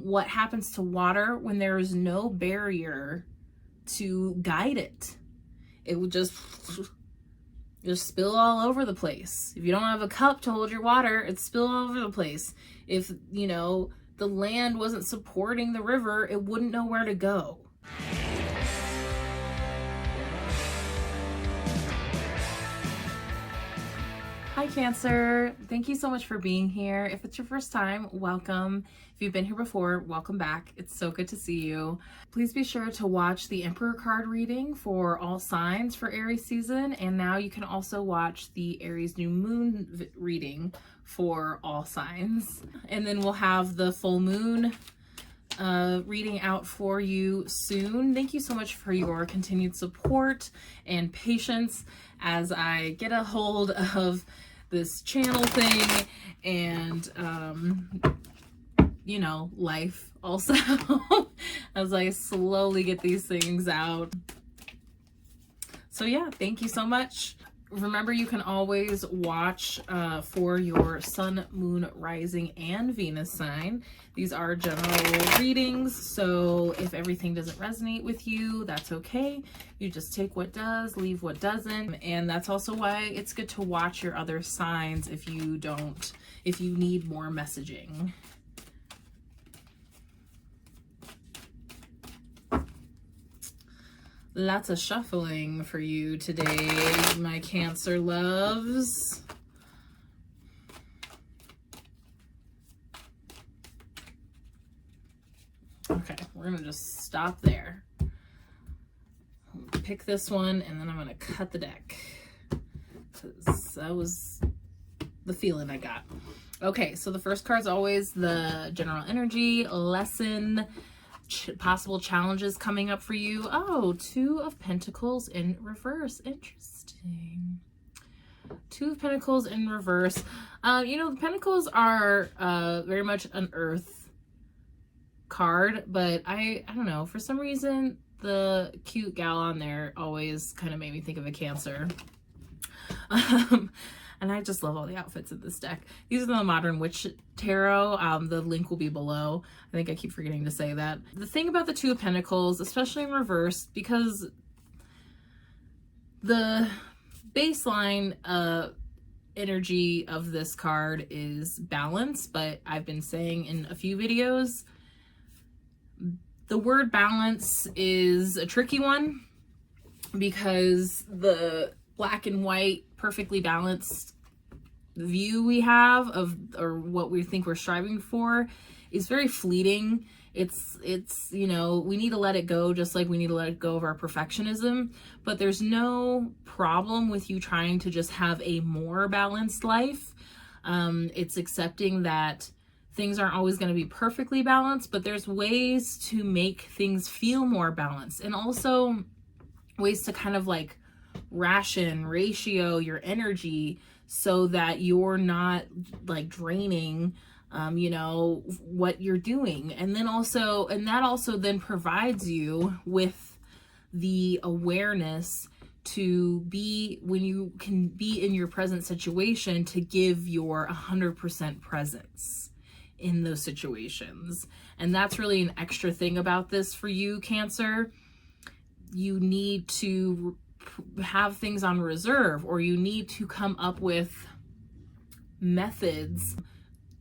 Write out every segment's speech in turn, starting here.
what happens to water when there is no barrier to guide it. It will just spill all over the place. If you don't have a cup to hold your water, it's spill all over the place. If, you know, the land wasn't supporting the river, it wouldn't know where to go. Hi Cancer, thank you so much for being here. If it's your first time, welcome. If you've been here before, welcome back. It's so good to see you. Please be sure to watch the Emperor card reading for all signs for Aries season. And now you can also watch the Aries new moon reading for all signs. And then we'll have the full moon reading out for you soon. Thank you so much for your continued support and patience as I get a hold of this channel thing and you know, life also as I slowly get these things out. So yeah, thank you so much. Remember, you can always watch for your sun, moon, rising, and Venus sign. These are general readings, so if everything doesn't resonate with you, that's okay. You just take what does, leave what doesn't. And that's also why it's good to watch your other signs if you need more messaging. Lots of shuffling for you today, my Cancer loves. Okay, we're gonna just stop there. Pick this one and then I'm gonna cut the deck, because that was the feeling I got. Okay, so the first card's always the general energy, lesson, possible challenges coming up for you. Oh, Two of Pentacles in reverse. Interesting. Two of Pentacles in reverse. You know, the Pentacles are very much an earth card, but I don't know, for some reason the cute gal on there always kind of made me think of a Cancer. And I just love all the outfits in this deck. These are the Modern Witch Tarot. The link will be below. I think I keep forgetting to say that. The thing about the Two of Pentacles, especially in reverse, because the baseline energy of this card is balance, but I've been saying in a few videos, the word balance is a tricky one because the black and white perfectly balanced view we have of, or what we think we're striving for, is very fleeting. It's you know, we need to let it go, just like we need to let go of our perfectionism. But there's no problem with you trying to just have a more balanced life. It's accepting that things aren't always going to be perfectly balanced, but there's ways to make things feel more balanced, and also ways to kind of like ratio your energy so that you're not like draining you know, what you're doing. And then also, and that also then provides you with the awareness to be, when you can be in your present situation, to give your 100% presence in those situations. And that's really an extra thing about this for you, Cancer. You need to have things on reserve, or you need to come up with methods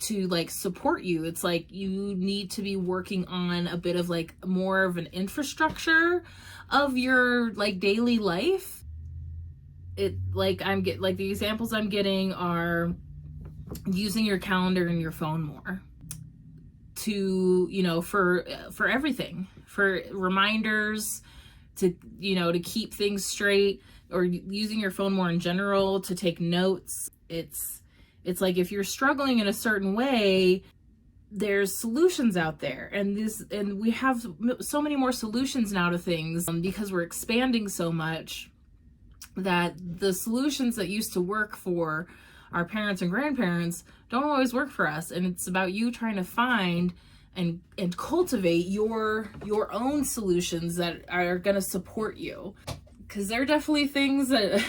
to like support you. It's like you need to be working on a bit of like more of an infrastructure of your like daily life. It like like the examples I'm getting are using your calendar and your phone more to, you know, for everything, for reminders, to, you know, to keep things straight, or using your phone more in general to take notes. It's like if you're struggling in a certain way, there's solutions out there, and we have so many more solutions now to things because we're expanding so much, that the solutions that used to work for our parents and grandparents don't always work for us. And it's about you trying to find and cultivate your own solutions that are going to support you. Because there are definitely things that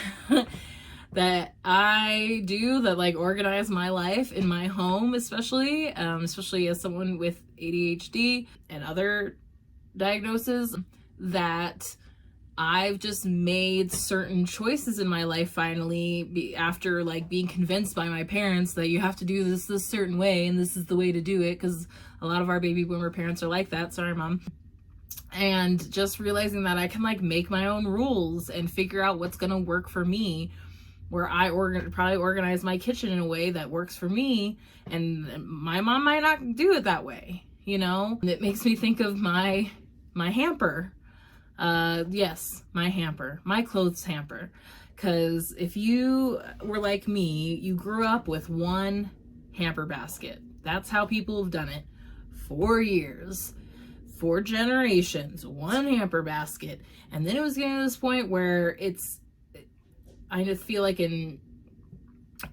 that I do that like organize my life in my home, especially as someone with ADHD and other diagnoses, that I've just made certain choices in my life finally, after like being convinced by my parents that you have to do this certain way and this is the way to do it, because a lot of our baby boomer parents are like that. Sorry, Mom. And just realizing that I can like make my own rules and figure out what's gonna work for me, where I probably organize my kitchen in a way that works for me, and my mom might not do it that way, you know? And it makes me think of my hamper. Yes, my hamper, my clothes hamper. Because if you were like me, you grew up with one hamper basket. That's how people have done it. 4 years, 4 generations, one hamper basket. And then it was getting to this point where I just feel like in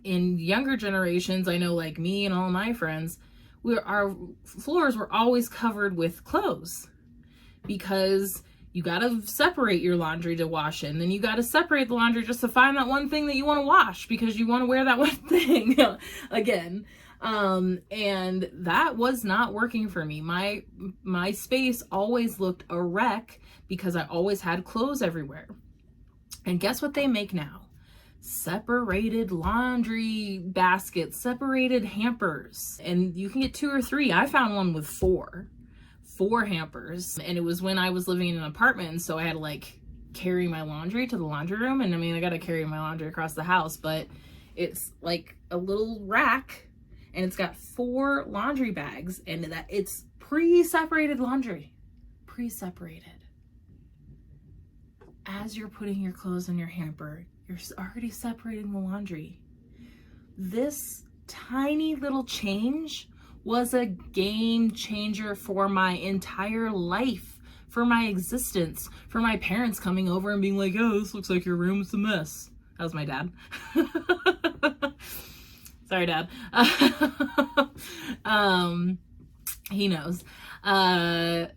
younger generations, I know like me and all my friends, our floors were always covered with clothes, because you got to separate your laundry to wash it, and then you got to separate the laundry just to find that one thing that you want to wash because you want to wear that one thing again. And that was not working for me. My space always looked a wreck because I always had clothes everywhere. And guess what they make now? Separated laundry baskets, separated hampers. And you can get 2 or 3. I found one with 4 hampers, and it was when I was living in an apartment, and so I had to like carry my laundry to the laundry room. And I mean, I got to carry my laundry across the house, but it's like a little rack, and it's got 4 laundry bags, and that it's pre-separated laundry, pre-separated. As you're putting your clothes in your hamper, you're already separating the laundry. This tiny little change was a game changer for my entire life, for my existence, for my parents coming over and being like, oh, this looks like your room's a mess. That was my dad. Sorry, Dad. He knows. And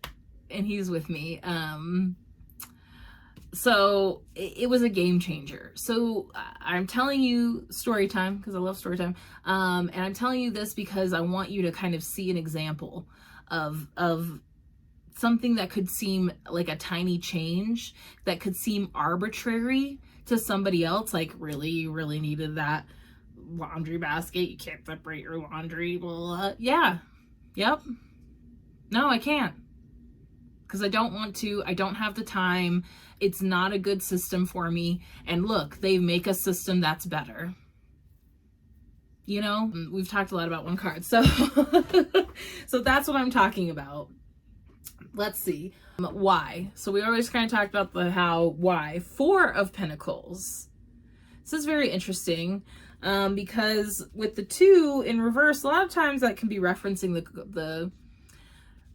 he's with me. So it was a game changer. So I'm telling you story time because I love story time. And I'm telling you this because I want you to kind of see an example of something that could seem like a tiny change, that could seem arbitrary to somebody else. Like, really, you really needed that laundry basket? You can't separate your laundry? Well, yeah. Yep. No, I can't. Because I don't want to. I don't have the time. It's not a good system for me. And look, they make a system that's better. You know, we've talked a lot about one card. So, so that's what I'm talking about. Let's see. Why? So we always kind of talked about why. 4 of Pentacles. This is very interesting because with the 2 in reverse, a lot of times that can be referencing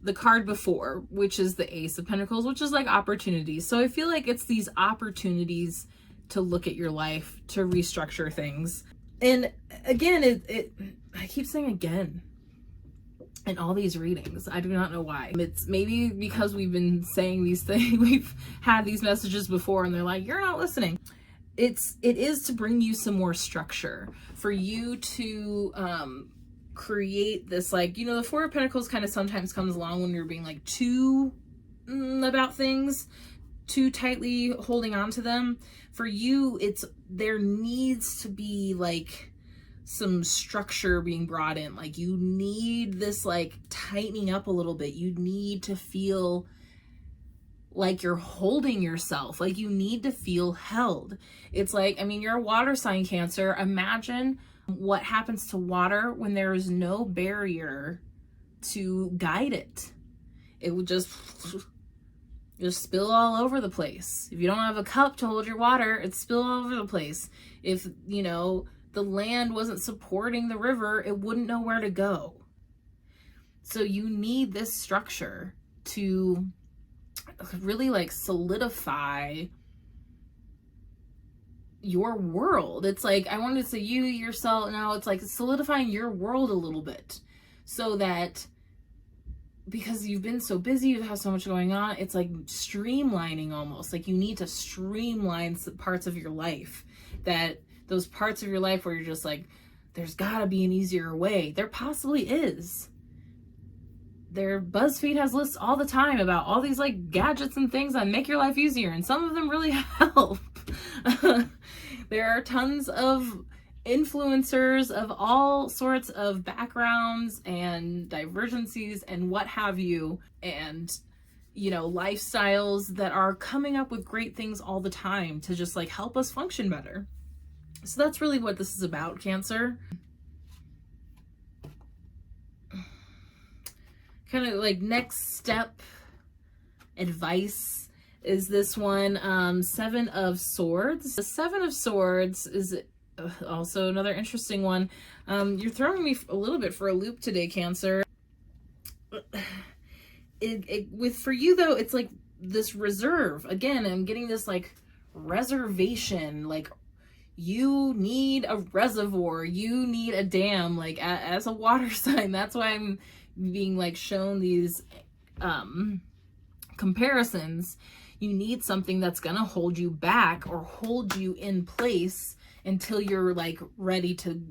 the card before, which is the Ace of Pentacles, which is like opportunities. So I feel like it's these opportunities to look at your life, to restructure things. And again, I keep saying again in all these readings. I do not know why. It's maybe because we've been saying these things, we've had these messages before, and they're like, you're not listening. It is to bring you some more structure, for you to create this, like, you know, the 4 of Pentacles kind of sometimes comes along when you're being like too about things, too tightly holding on to them. For you, there needs to be like some structure being brought in. Like, you need this like tightening up a little bit. You need to feel like you're holding yourself, like you need to feel held. It's like, I mean, you're a water sign, Cancer. Imagine what happens to water when there is no barrier to guide it. It would just spill all over the place. If you don't have a cup to hold your water, it'd spill all over the place. If, you know, the land wasn't supporting the river, it wouldn't know where to go. So you need this structure to really like solidify your world. It's like, I wanted to say you, yourself, now it's like solidifying your world a little bit, so that, because you've been so busy, you've had so much going on, it's like streamlining almost. Like, you need to streamline some parts of your life, that those parts of your life where you're just like, there's gotta be an easier way. There possibly is. their BuzzFeed has lists all the time about all these like gadgets and things that make your life easier, and some of them really help. There are tons of influencers of all sorts of backgrounds and divergencies and what have you, and you know, lifestyles that are coming up with great things all the time to just like help us function better. So that's really what this is about, Cancer. Kind of like next step advice is this one, Seven of Swords. The Seven of Swords is also another interesting one. You're throwing me a little bit for a loop today, Cancer. For you though, it's like this reserve. Again, I'm getting this like reservation, like you need a reservoir, you need a dam, like as a water sign. That's why I'm being like shown these comparisons. You need something that's gonna hold you back or hold you in place until you're like ready to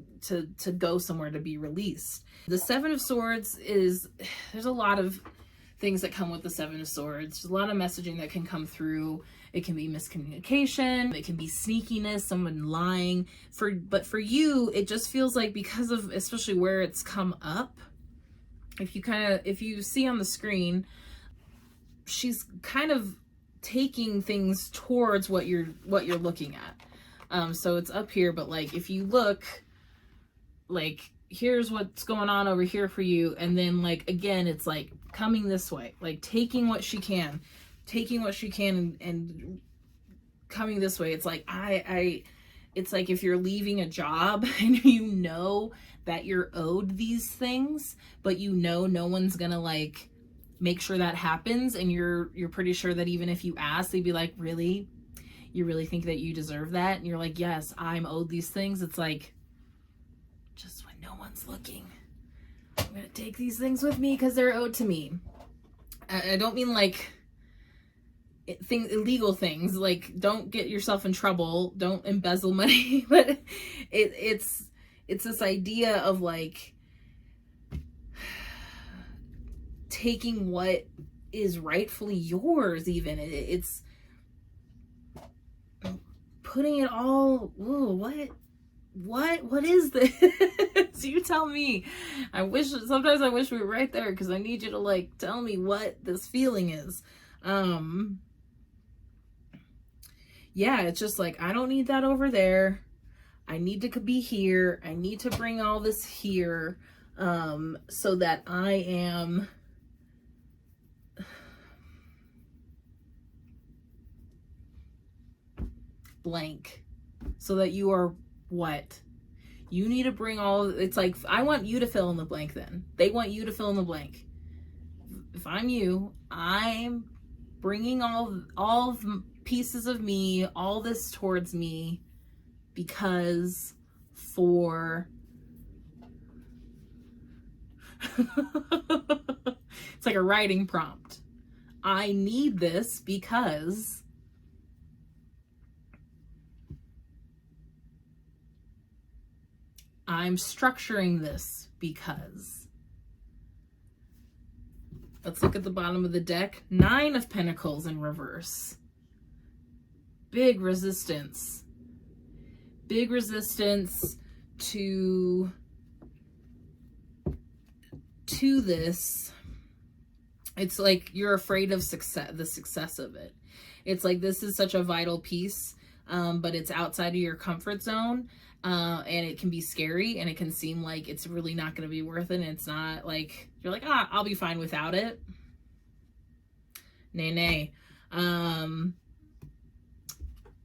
go somewhere to be released. The Seven of Swords is, there's a lot of things that come with the Seven of Swords. There's a lot of messaging that can come through. It can be miscommunication, it can be sneakiness, someone lying. But for you, it just feels like, because of especially where it's come up, if you see on the screen, she's kind of taking things towards what you're looking at. So it's up here, but like if you look, like here's what's going on over here for you, and then like again it's like coming this way, like taking what she can and coming this way. It's like it's like if you're leaving a job and you know that you're owed these things, but you know no one's gonna like make sure that happens, and you're pretty sure that even if you ask, they'd be like, really? You really think that you deserve that? And you're like, yes, I'm owed these things. It's like, just when no one's looking, I'm gonna take these things with me because they're owed to me. I don't mean like illegal things, like don't get yourself in trouble, don't embezzle money, but it's this idea of like taking what is rightfully yours. Even it's putting it all, ooh, what is this? You tell me. Sometimes I wish we were right there, because I need you to like tell me what this feeling is. Yeah, it's just like, I don't need that over there. I need to be here. I need to bring all this here, so that I am blank, so that you are what? You need to bring all, it's like, I want you to fill in the blank then. They want you to fill in the blank. If I'm you, I'm bringing all pieces of me, all this towards me, because for it's like a writing prompt. I need this because I'm structuring this because. Let's look at the bottom of the deck. 9 of Pentacles in reverse. Big resistance. Big resistance to this. It's like you're afraid of the success of it. It's like this is such a vital piece, but it's outside of your comfort zone. And it can be scary, and it can seem like it's really not going to be worth it. And it's not, like, you're like, I'll be fine without it. Nay.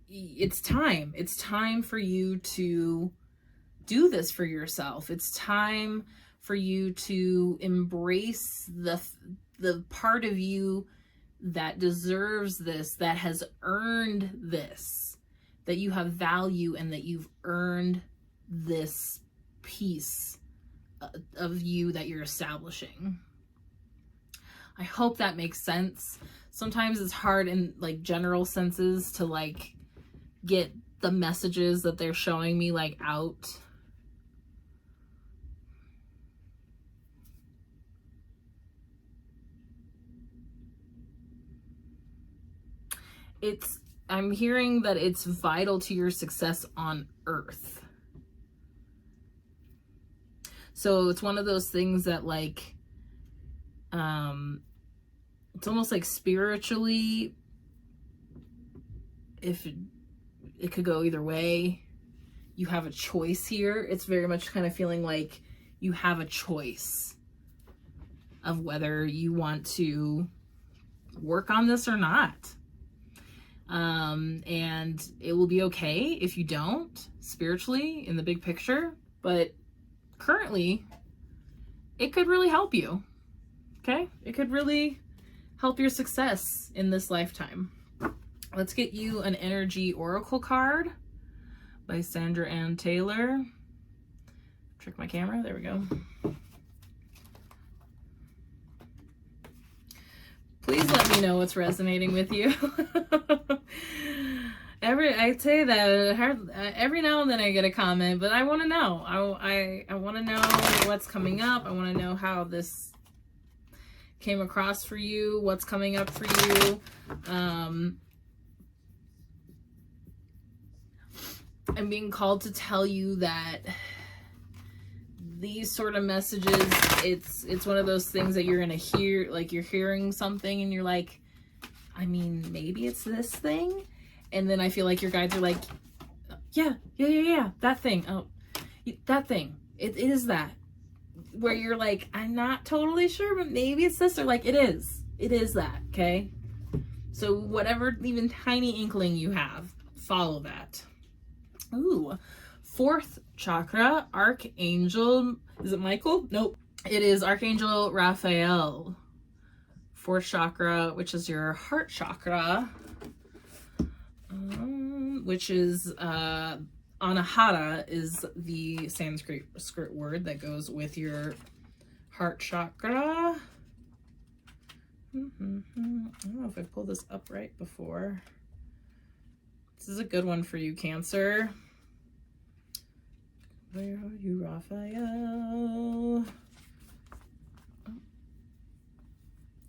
It's time for you to do this for yourself. It's time for you to embrace the part of you that deserves this, that has earned this, that you have value, and that you've earned this piece of you that you're establishing. I hope that makes sense. Sometimes it's hard in like general senses to like get the messages that they're showing me like out. I'm hearing that it's vital to your success on earth. So it's one of those things that like, it's almost like spiritually, if it could go either way, you have a choice here. It's very much kind of feeling like you have a choice of whether you want to work on this or not. And it will be okay if you don't, spiritually, in the big picture, but currently it could really help you. Okay? It could really help your success in this lifetime. Let's get you an energy oracle card by Sandra Ann Taylor. Trick my camera. There we go. Please let me know what's resonating with you. I say that every now and then I get a comment, but I want to know. I want to know what's coming up. I want to know how this came across for you, what's coming up for you. I'm being called to tell you that these sort of messages, it's one of those things that you're gonna hear, like you're hearing something and you're like, I mean, maybe it's this thing. And then I feel like your guides are like, yeah, that thing. Oh, that thing. It is that. Where you're like, I'm not totally sure, but maybe it's this, or like, it is that, okay? So whatever even tiny inkling you have, follow that. Ooh, 4th chakra, Archangel, is it Michael? Nope. It is Archangel Raphael. 4th chakra, which is your heart chakra, which is, Anahata is the Sanskrit word that goes with your heart chakra. I don't know if I pulled this up right before. This is a good one for you, Cancer. Where are you, Raphael?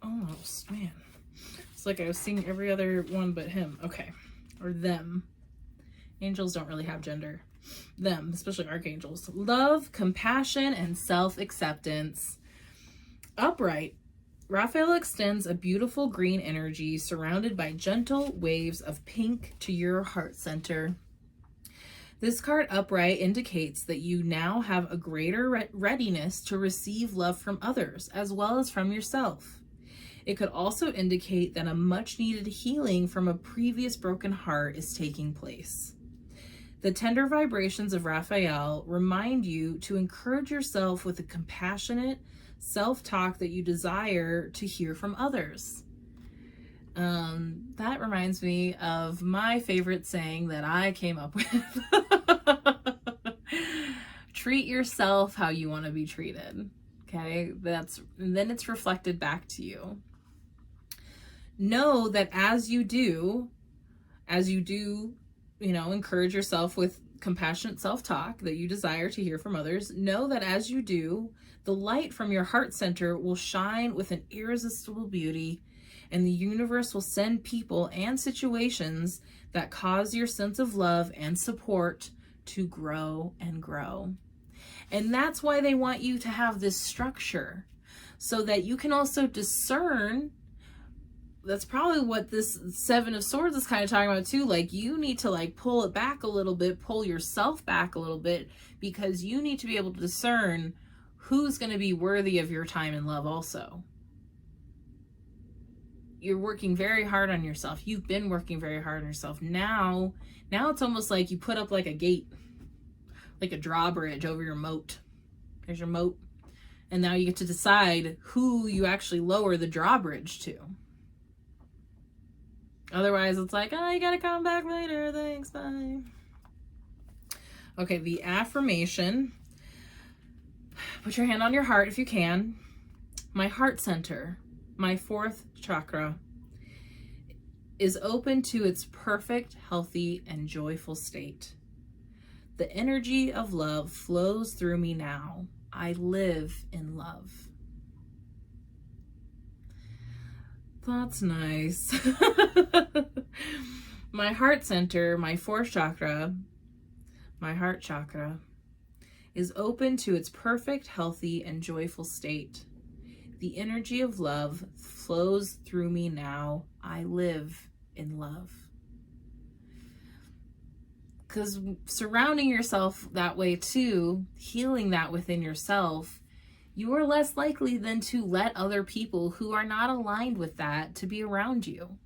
Almost, man. It's like I was seeing every other one but him. Okay. Or them. Angels don't really have gender. Them, especially archangels. Love, compassion, and self-acceptance. Upright. Raphael extends a beautiful green energy surrounded by gentle waves of pink to your heart center. This card, Upright, indicates that you now have a greater readiness to receive love from others as well as from yourself. It could also indicate that a much-needed healing from a previous broken heart is taking place. The tender vibrations of Raphael remind you to encourage yourself with the compassionate self-talk that you desire to hear from others. That reminds me of my favorite saying that I came up with. Treat yourself how you want to be treated. Okay? Then it's reflected back to you. Know that as you do, encourage yourself with compassionate self-talk that you desire to hear from others. Know that as you do, the light from your heart center will shine with an irresistible beauty, and the universe will send people and situations that cause your sense of love and support to grow and grow. And that's why they want you to have this structure, so that you can also discern. That's probably what this 7 of Swords is kind of talking about too. Like, you need to like pull it back a little bit, pull yourself back a little bit, because you need to be able to discern who's going to be worthy of your time and love also. You're working very hard on yourself. You've been working very hard on yourself. Now it's almost like you put up like a gate, like a drawbridge over your moat. There's your moat. And now you get to decide who you actually lower the drawbridge to. Otherwise, it's like, oh, you gotta come back later. Thanks, bye. Okay, the affirmation. Put your hand on your heart if you can. My heart center, my 4th chakra, is open to its perfect, healthy, and joyful state. The energy of love flows through me now. I live in love. That's nice. My heart center, my fourth chakra, my heart chakra, is open to its perfect, healthy, and joyful state. The energy of love flows through me now. I live in love. Because surrounding yourself that way too, healing that within yourself, you are less likely than to let other people who are not aligned with that to be around you.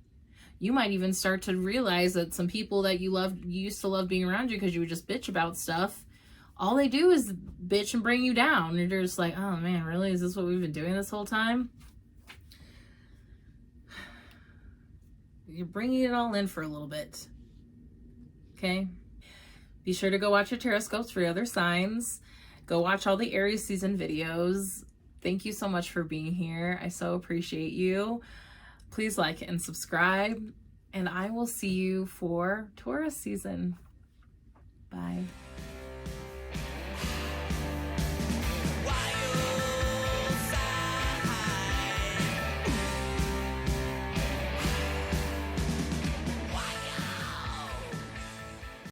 You might even start to realize that some people that you used to love being around you because you would just bitch about stuff, all they do is bitch and bring you down. And you're just like, oh man, really? Is this what we've been doing this whole time? You're bringing it all in for a little bit. Okay? Be sure to go watch your Taroscopes for your other signs. Go watch all the Aries season videos. Thank you so much for being here. I so appreciate you. Please like and subscribe. And I will see you for Taurus season. Bye.